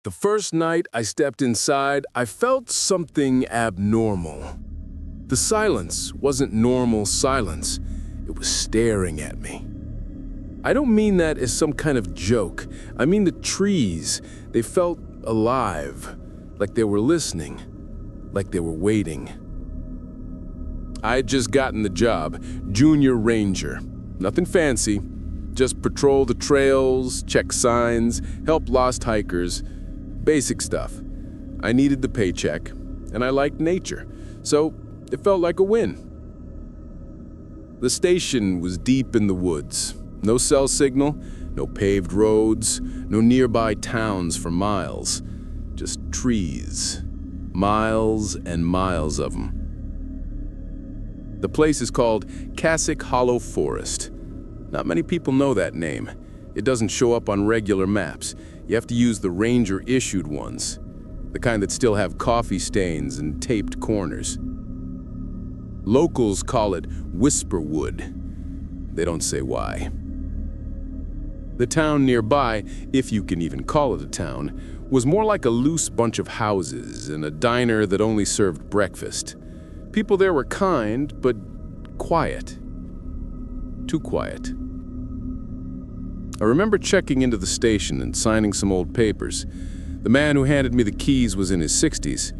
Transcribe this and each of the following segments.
The first night I stepped inside, I felt something abnormal. The silence wasn't normal silence. It was staring at me. I don't mean that as some kind of joke. I mean the trees. They felt alive, like they were listening, like they were waiting. I had just gotten the job, junior ranger. Nothing fancy. Just patrol the trails, check signs, help lost hikers. Basic stuff. I needed the paycheck, and I liked nature, so it felt like a win. The station was deep in the woods. No cell signal, no paved roads, no nearby towns for miles. Just trees. Miles and miles of them. The place is called Cassock Hollow Forest. Not many people know that name. It doesn't show up on regular maps. You have to use the ranger-issued ones, the kind that still have coffee stains and taped corners. Locals call it Whisperwood. They don't say why. The town nearby, if you can even call it a town, was more like a loose bunch of houses and a diner that only served breakfast. People there were kind, but quiet. Too quiet. I remember checking into the station and signing some old papers. The man who handed me the keys was in his 60s.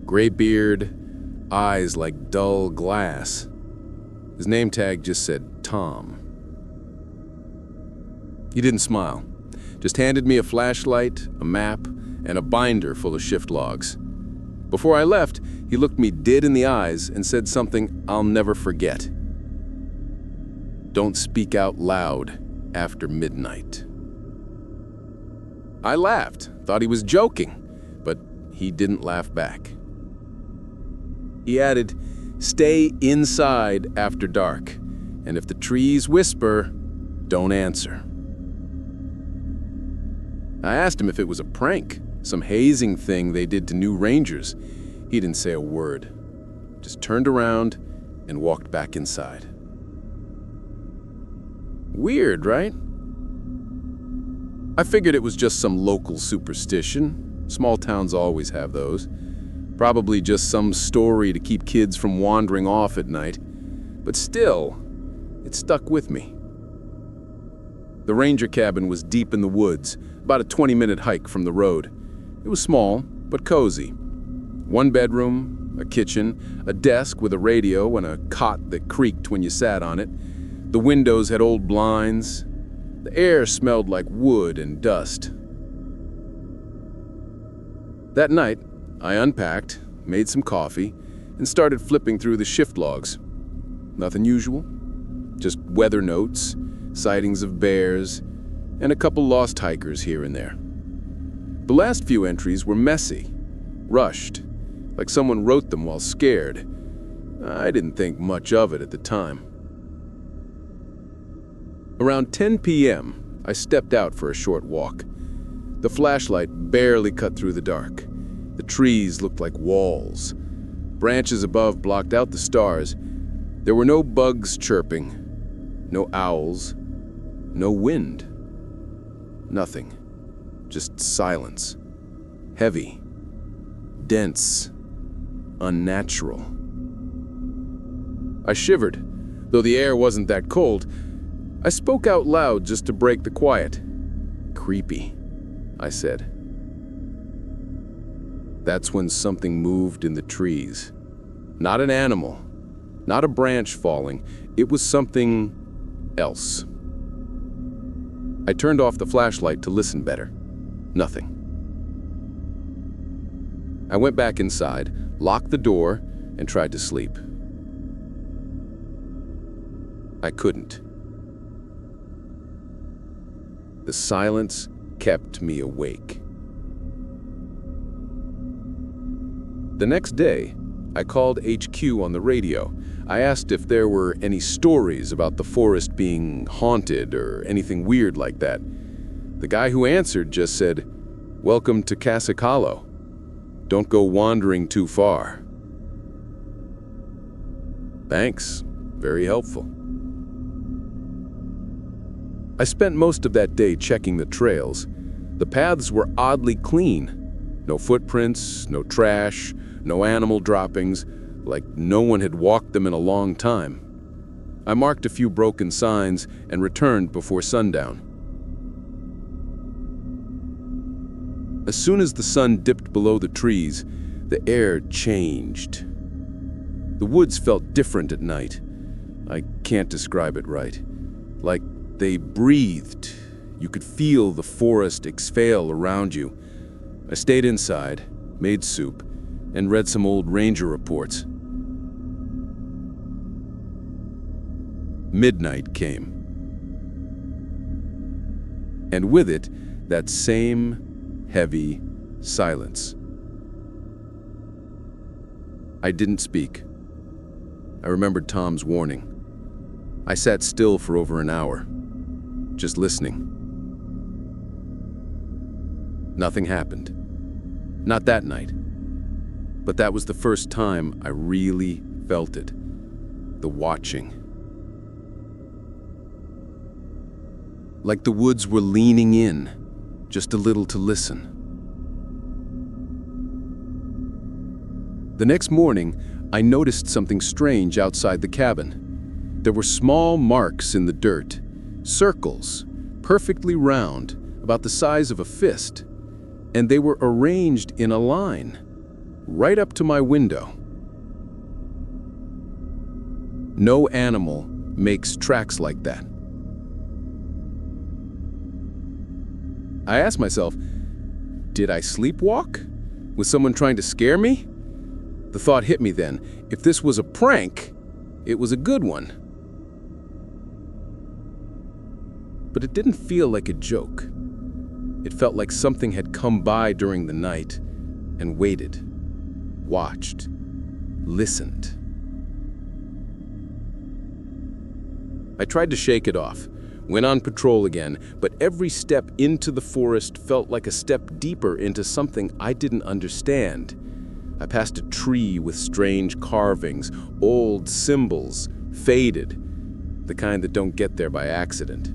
Gray beard, eyes like dull glass. His name tag just said Tom. He didn't smile, just handed me a flashlight, a map, and a binder full of shift logs. Before I left, he looked me dead in the eyes and said something I'll never forget. Don't speak out loud after midnight. I laughed, thought he was joking, but he didn't laugh back. He added, stay inside after dark, and if the trees whisper, don't answer. I asked him if it was a prank, some hazing thing they did to new rangers. He didn't say a word, just turned around and walked back inside. Weird, right? I figured it was just some local superstition. Small towns always have those. Probably just some story to keep kids from wandering off at night. But still, it stuck with me. The ranger cabin was deep in the woods, about a 20-minute hike from the road. It was small, but cozy. One bedroom, a kitchen, a desk with a radio and a cot that creaked when you sat on it. The windows had old blinds. The air smelled like wood and dust. That night, I unpacked, made some coffee, and started flipping through the shift logs. Nothing usual, just weather notes, sightings of bears, and a couple lost hikers here and there. The last few entries were messy, rushed, like someone wrote them while scared. I didn't think much of it at the time. Around 10 p.m., I stepped out for a short walk. The flashlight barely cut through the dark. The trees looked like walls. Branches above blocked out the stars. There were no bugs chirping, no owls, no wind. Nothing. Just silence. Heavy. Dense. Unnatural. I shivered. Though the air wasn't that cold, I spoke out loud just to break the quiet. Creepy, I said. That's when something moved in the trees. Not an animal, not a branch falling. It was something else. I turned off the flashlight to listen better. Nothing. I went back inside, locked the door, and tried to sleep. I couldn't. The silence kept me awake. The next day, I called HQ on the radio. I asked if there were any stories about the forest being haunted or anything weird like that. The guy who answered just said, "Welcome to Cassock Hollow. Don't go wandering too far." Thanks. Very helpful. I spent most of that day checking the trails. The paths were oddly clean. No footprints, no trash, no animal droppings, like no one had walked them in a long time. I marked a few broken signs and returned before sundown. As soon as the sun dipped below the trees, the air changed. The woods felt different at night. I can't describe it right. Like they breathed. You could feel the forest exhale around you. I stayed inside, made soup, and read some old ranger reports. Midnight came. And with it, that same heavy silence. I didn't speak. I remembered Tom's warning. I sat still for over an hour, just listening. Nothing happened. Not that night. But that was the first time I really felt it. The watching. Like the woods were leaning in, just a little to listen. The next morning, I noticed something strange outside the cabin. There were small marks in the dirt, circles, perfectly round, about the size of a fist, and they were arranged in a line, right up to my window. No animal makes tracks like that. I asked myself, did I sleepwalk? Was someone trying to scare me? The thought hit me then, if this was a prank, it was a good one. But it didn't feel like a joke. It felt like something had come by during the night and waited, watched, listened. I tried to shake it off, went on patrol again, but every step into the forest felt like a step deeper into something I didn't understand. I passed a tree with strange carvings, old symbols, faded, the kind that don't get there by accident.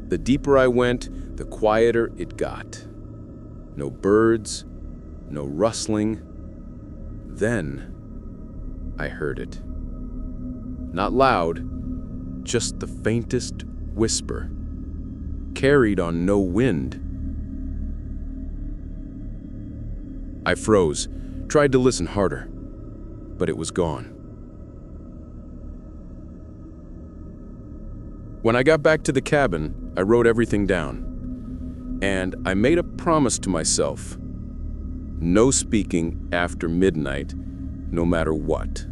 The deeper I went, the quieter it got. No birds, no rustling. Then I heard it. Not loud, just the faintest whisper, carried on no wind. I froze, tried to listen harder, but it was gone. When I got back to the cabin, I wrote everything down, and I made a promise to myself: no speaking after midnight, no matter what.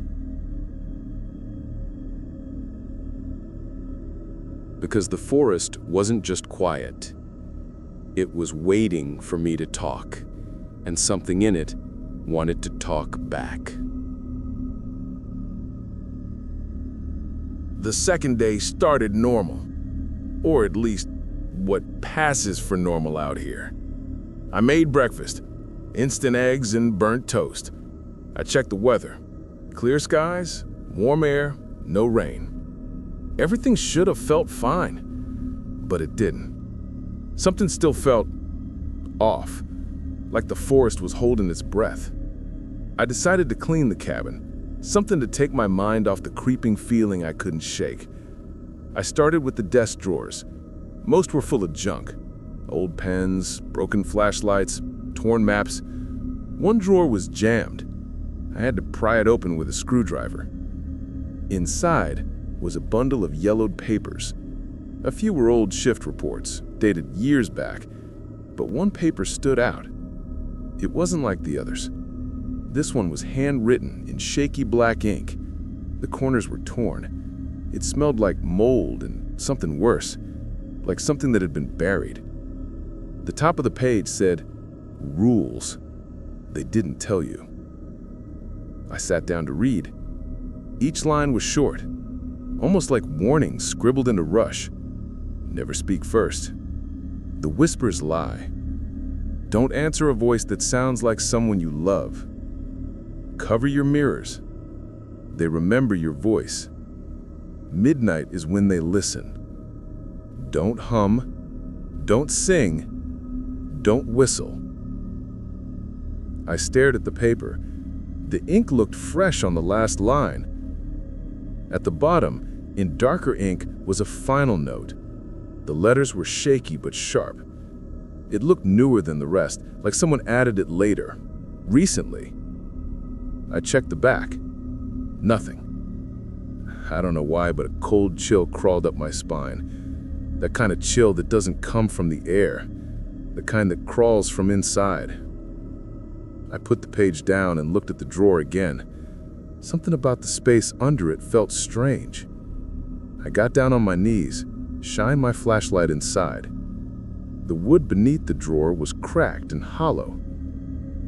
Because the forest wasn't just quiet. It was waiting for me to talk, and something in it wanted to talk back. The second day started normal, or at least what passes for normal out here. I made breakfast, instant eggs and burnt toast. I checked the weather. Clear skies, warm air, no rain. Everything should have felt fine, but it didn't. Something still felt off, like the forest was holding its breath. I decided to clean the cabin, something to take my mind off the creeping feeling I couldn't shake. I started with the desk drawers. Most were full of junk. Old pens, broken flashlights, torn maps. One drawer was jammed. I had to pry it open with a screwdriver. Inside was a bundle of yellowed papers. A few were old shift reports, dated years back, but one paper stood out. It wasn't like the others. This one was handwritten in shaky black ink. The corners were torn. It smelled like mold and something worse, like something that had been buried. The top of the page said, "Rules. They didn't tell you." I sat down to read. Each line was short, almost like warnings scribbled in a rush. Never speak first. The whispers lie. Don't answer a voice that sounds like someone you love. Cover your mirrors. They remember your voice. Midnight is when they listen. Don't hum, don't sing, don't whistle. I stared at the paper. The ink looked fresh on the last line. At the bottom, in darker ink, was a final note. The letters were shaky but sharp. It looked newer than the rest, like someone added it later, recently. I checked the back. Nothing. I don't know why, but a cold chill crawled up my spine. That kind of chill that doesn't come from the air, the kind that crawls from inside. I put the page down and looked at the drawer again. Something about the space under it felt strange. I got down on my knees, shined my flashlight inside. The wood beneath the drawer was cracked and hollow.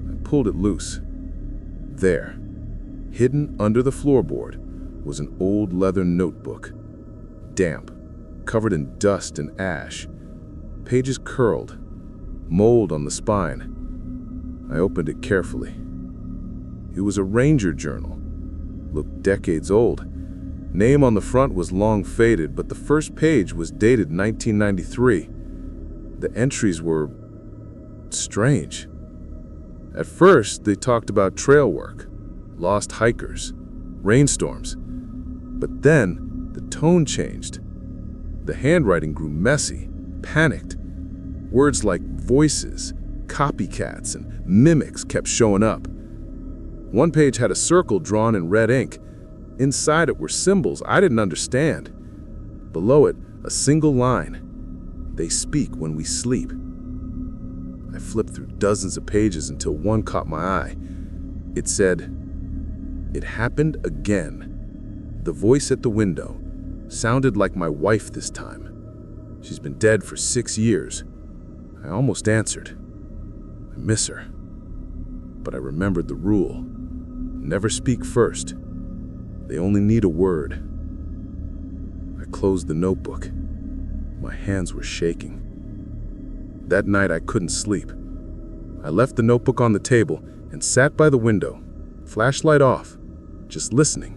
I pulled it loose. There, hidden under the floorboard, was an old leather notebook. Damp, covered in dust and ash. Pages curled, mold on the spine. I opened it carefully. It was a ranger journal. Looked decades old. Name on the front was long faded, but the first page was dated 1993. The entries were strange. At first, they talked about trail work, lost hikers, rainstorms. But then, the tone changed. The handwriting grew messy, panicked. Words like voices, copycats, and mimics kept showing up. One page had a circle drawn in red ink. Inside it were symbols I didn't understand. Below it, a single line. They speak when we sleep. I flipped through dozens of pages until one caught my eye. It said, "It happened again." The voice at the window sounded like my wife this time. She's been dead for 6 years. I almost answered. I miss her. But I remembered the rule. Never speak first. They only need a word. I closed the notebook. My hands were shaking. That night I couldn't sleep. I left the notebook on the table and sat by the window, flashlight off, just listening,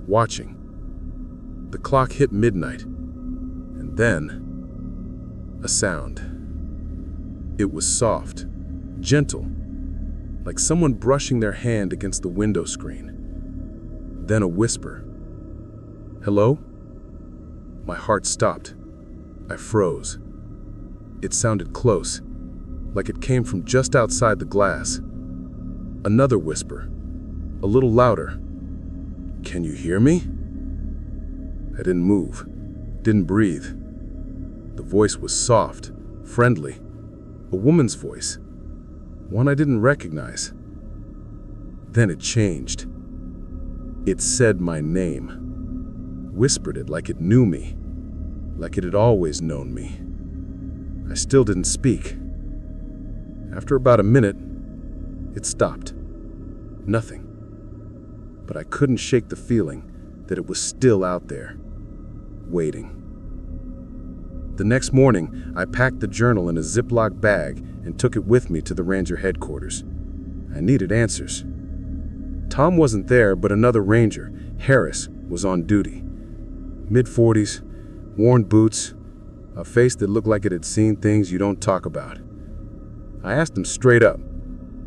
watching. The clock hit midnight, and then a sound. It was soft, gentle, like someone brushing their hand against the window screen. Then a whisper. "Hello?" My heart stopped. I froze. It sounded close, like it came from just outside the glass. Another whisper, a little louder. "Can you hear me?" I didn't move, didn't breathe. The voice was soft, friendly, a woman's voice, one I didn't recognize. Then it changed. It said my name, whispered it like it knew me, like it had always known me. I still didn't speak. After about a minute, it stopped. Nothing. But I couldn't shake the feeling that it was still out there, waiting. The next morning, I packed the journal in a Ziploc bag and took it with me to the ranger headquarters. I needed answers. Tom wasn't there, but another ranger, Harris, was on duty. Mid-40s, worn boots, a face that looked like it had seen things you don't talk about. I asked him straight up,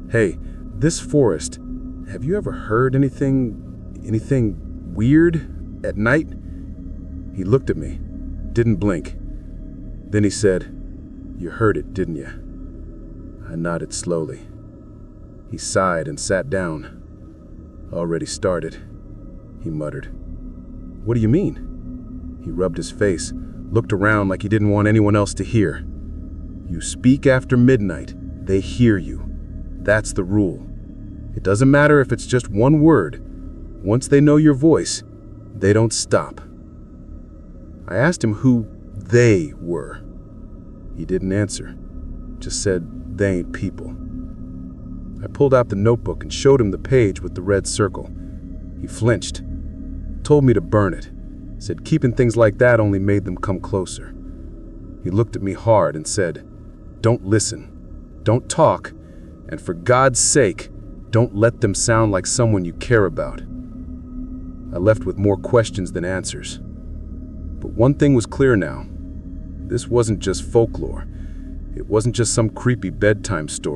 "Hey, this forest, have you ever heard anything weird at night?" He looked at me, didn't blink. Then he said, "You heard it, didn't you?" I nodded slowly. He sighed and sat down. "Already started," he muttered. "What do you mean?" He rubbed his face, looked around like he didn't want anyone else to hear. "You speak after midnight, they hear you. That's the rule. It doesn't matter if it's just one word. Once they know your voice, they don't stop." I asked him who they were. He didn't answer, just said they ain't people. I pulled out the notebook and showed him the page with the red circle. He flinched, told me to burn it, said keeping things like that only made them come closer. He looked at me hard and said, "Don't listen, don't talk, and for God's sake, don't let them sound like someone you care about." I left with more questions than answers. But one thing was clear now. This wasn't just folklore. It wasn't just some creepy bedtime story.